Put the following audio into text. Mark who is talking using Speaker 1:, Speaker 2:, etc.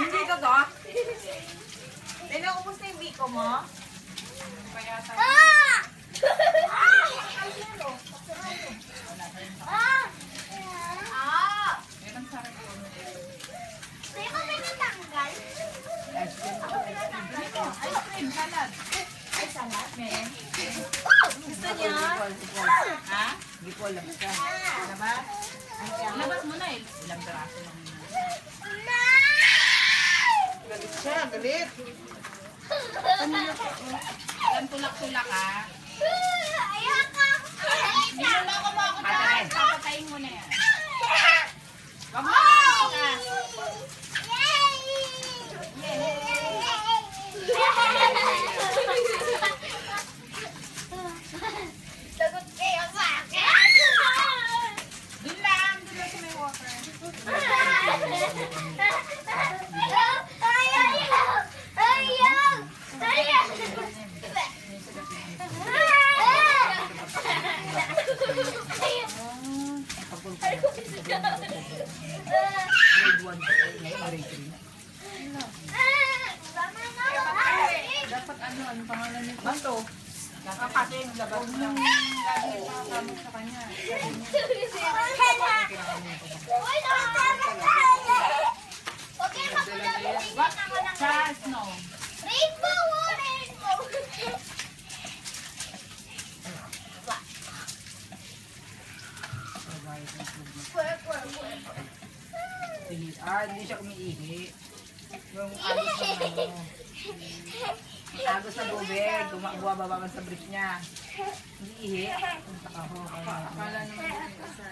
Speaker 1: Hindi ka ga? Tingnan ko na yung biko mo. Kaya tayo. Meron sa akin ko. Ice cream, salad. Ay, salad? Meron. Gusto niya? Ha?
Speaker 2: Hindi ko alam ka.
Speaker 1: Labas? Labas mo na eh. Ilang peraso lang yun.
Speaker 2: Galit siya, galit.
Speaker 1: Ilang tulak-tulak ha? Niloloko mo ako dyan. Papatayin mo na yan. Wag mo na
Speaker 3: Sagot kayo sa akin!
Speaker 1: Doon lang. Doon lang sa may water.
Speaker 2: Grade 1 pa kayo, grade 3.
Speaker 1: Dapat ano pangalan nito?
Speaker 2: Manto.
Speaker 1: Kasi yung labas lang. Lagi nakakamot sa kanya. What? Sa snow.
Speaker 2: Hindi siya umiihi. Yung agos ng ano. Yung agos na bubeg, bumababa man sa brief niya. Hindi ihi. Punta ka ho.
Speaker 1: Akala naman sa